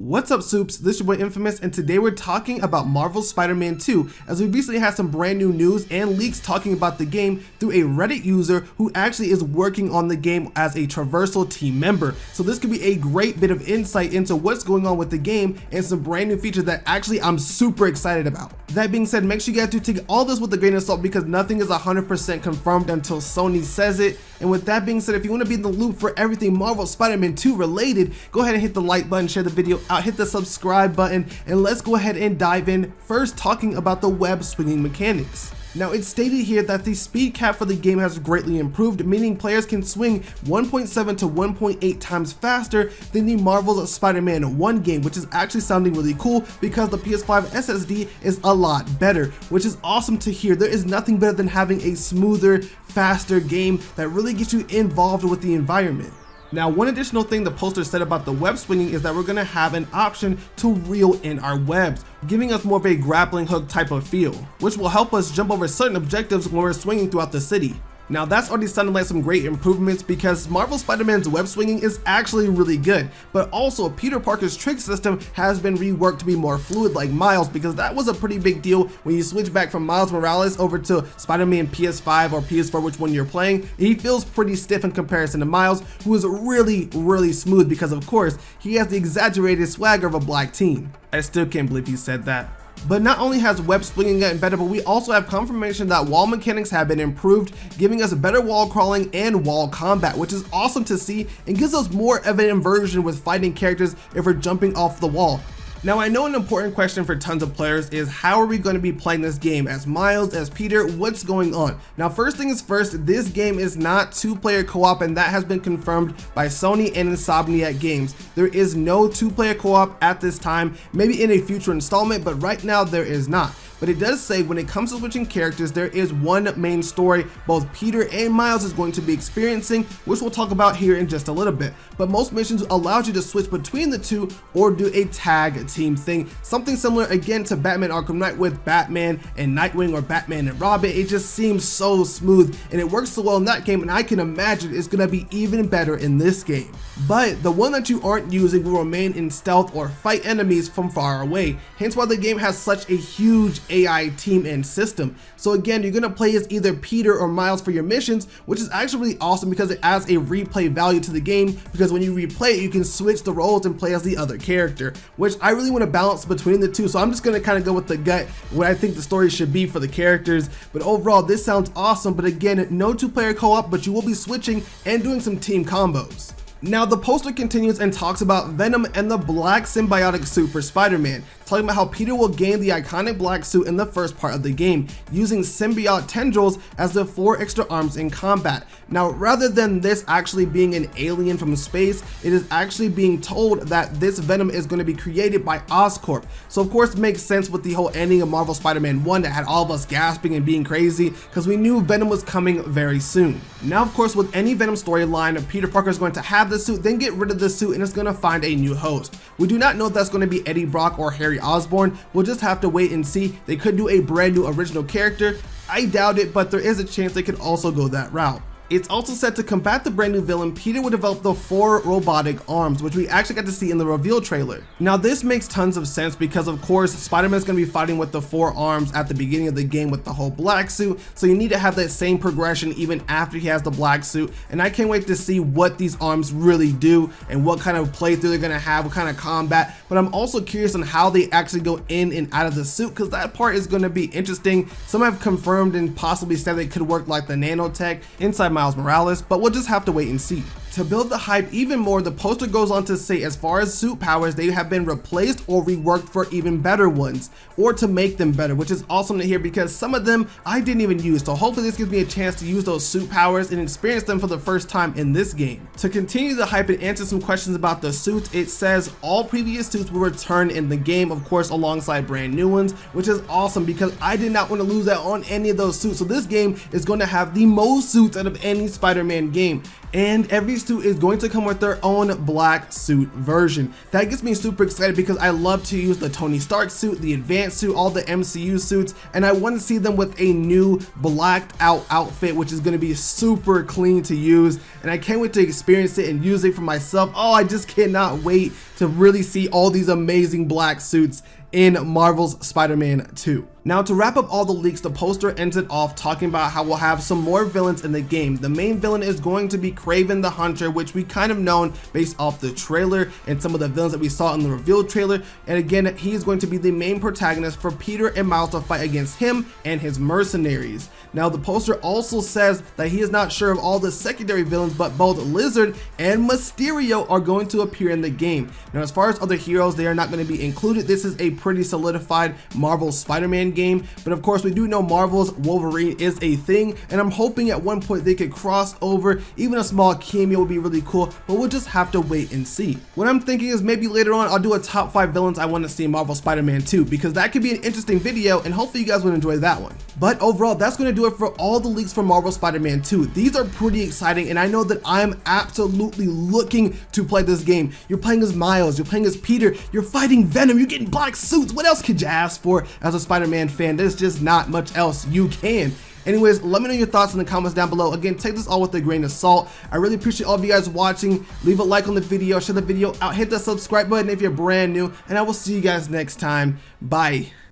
What's up, Soups? This is your boy Infamous, and today we're talking about Marvel's Spider-Man 2, as we recently had some brand new news and leaks talking about the game through a Reddit user who actually is working on the game as a Traversal team member. So this could be a great bit of insight into what's going on with the game and some brand new features that actually I'm super excited about. That being said, make sure you guys do take all this with a grain of salt because nothing is 100% confirmed until Sony says it. And with that being said, if you want to be in the loop for everything Marvel Spider-Man 2 related, go ahead and hit the like button, share the video out, hit the subscribe button, and let's go ahead and dive in, first talking about the web swinging mechanics. Now, it's stated here that the speed cap for the game has greatly improved, meaning players can swing 1.7 to 1.8 times faster than the Marvel's Spider-Man 1 game, which is actually sounding really cool because the PS5 SSD is a lot better, which is awesome to hear. There is nothing better than having a smoother, faster game that really gets you involved with the environment. Now, one additional thing the poster said about the web swinging is that we're going to have an option to reel in our webs, giving us more of a grappling hook type of feel, which will help us jump over certain objectives when we're swinging throughout the city. Now, that's already sounding like some great improvements because Marvel Spider-Man's web swinging is actually really good, but also Peter Parker's trick system has been reworked to be more fluid like Miles, because that was a pretty big deal when you switch back from Miles Morales over to Spider-Man PS5 or PS4, which one you're playing. He feels pretty stiff in comparison to Miles, who is really smooth because, of course, he has the exaggerated swagger of a black teen. I still can't believe he said that. But not only has web swinging gotten better, but we also have confirmation that wall mechanics have been improved, giving us better wall crawling and wall combat, which is awesome to see and gives us more of an immersion with fighting characters if we're jumping off the wall. Now, I know an important question for tons of players is how are we going to be playing this game? As Miles, as Peter, what's going on? Now, first thing is first, this game is not two-player co-op, and that has been confirmed by Sony and Insomniac Games. There is no two-player co-op at this time, maybe in a future installment, but right now there is not. But it does say when it comes to switching characters, there is one main story both Peter and Miles is going to be experiencing, which we'll talk about here in just a little bit. But most missions allows you to switch between the two or do a tag team thing, something similar again to Batman Arkham Knight with Batman and Nightwing or Batman and Robin. It just seems so smooth and it works so well in that game, and I can imagine it's gonna be even better in this game. But the one that you aren't using will remain in stealth or fight enemies from far away, hence why the game has such a huge AI team and system. So again, you're gonna play as either Peter or Miles for your missions, which is actually really awesome because it adds a replay value to the game, because when you replay it, you can switch the roles and play as the other character, which I really want to balance between the two. So I'm just gonna kind of go with the gut, what I think the story should be for the characters. But overall, this sounds awesome. But again, no two-player co-op, but you will be switching and doing some team combos. Now, the poster continues and talks about Venom and the black symbiotic suit for Spider-Man, talking about how Peter will gain the iconic black suit in the first part of the game, using symbiote tendrils as the 4 extra arms in combat. Now, rather than this actually being an alien from space, it is actually being told that this Venom is going to be created by Oscorp. So of course it makes sense with the whole ending of Marvel Spider-Man 1 that had all of us gasping and being crazy, because we knew Venom was coming very soon. Now, of course, with any Venom storyline, Peter Parker is going to have the suit, then get rid of the suit, and it's going to find a new host. We do not know if that's going to be Eddie Brock or Harry Osborn. We'll just have to wait and see. They could do a brand new original character. I doubt it, but there is a chance they could also go that route. It's also said to combat the brand new villain, Peter will develop the 4 robotic arms, which we actually got to see in the reveal trailer. Now, this makes tons of sense because, of course, Spider-Man's going to be fighting with the 4 arms at the beginning of the game with the whole black suit, so you need to have that same progression even after he has the black suit. And I can't wait to see what these arms really do and what kind of playthrough they're going to have, what kind of combat. But I'm also curious on how they actually go in and out of the suit, because that part is going to be interesting. Some have confirmed and possibly said they could work like the nanotech inside Miles Morales, but we'll just have to wait and see. To build the hype even more, the poster goes on to say as far as suit powers, they have been replaced or reworked for even better ones, or to make them better, which is awesome to hear because some of them I didn't even use. So hopefully this gives me a chance to use those suit powers and experience them for the first time in this game. To continue the hype and answer some questions about the suits, it says all previous suits will return in the game, of course, alongside brand new ones, which is awesome because I did not want to lose out on any of those suits. So this game is going to have the most suits out of any Spider-Man game. And every suit is going to come with their own black suit version. That gets me super excited because I love to use the Tony Stark suit, the advanced suit, all the MCU suits, and I want to see them with a new blacked out outfit, which is going to be super clean to use, and I can't wait to experience it and use it for myself. Oh, I just cannot wait to really see all these amazing black suits in Marvel's Spider-Man 2. Now, to wrap up all the leaks, the poster ends it off talking about how we'll have some more villains in the game. The main villain is going to be Kraven the Hunter, which we kind of known based off the trailer and some of the villains that we saw in the reveal trailer. And again, he is going to be the main protagonist for Peter and Miles to fight against him and his mercenaries. Now, the poster also says that he is not sure of all the secondary villains, but both Lizard and Mysterio are going to appear in the game. Now, as far as other heroes, they are not going to be included. This is a pretty solidified Marvel Spider-Man game, but of course we do know Marvel's Wolverine is a thing, and I'm hoping at one point they could cross over. Even a small cameo would be really cool, but we'll just have to wait and see. What I'm thinking is maybe later on I'll do a top 5 villains I want to see in Marvel Spider-Man 2, because that could be an interesting video, and hopefully you guys would enjoy that one. But overall, that's going to do it for all the leaks for Marvel Spider-Man 2. These are pretty exciting, and I know that I'm absolutely looking to play this game. You're playing as Miles, you're playing as Peter, you're fighting Venom, you're getting black suits. What else could you ask for as a Spider-Man fan? There's just not much else you can. Anyways, let me know your thoughts in the comments down below. Again, take this all with a grain of salt. I really appreciate all of you guys watching. Leave a like on the video, share the video out, hit the subscribe button if you're brand new, and I will see you guys next time. Bye.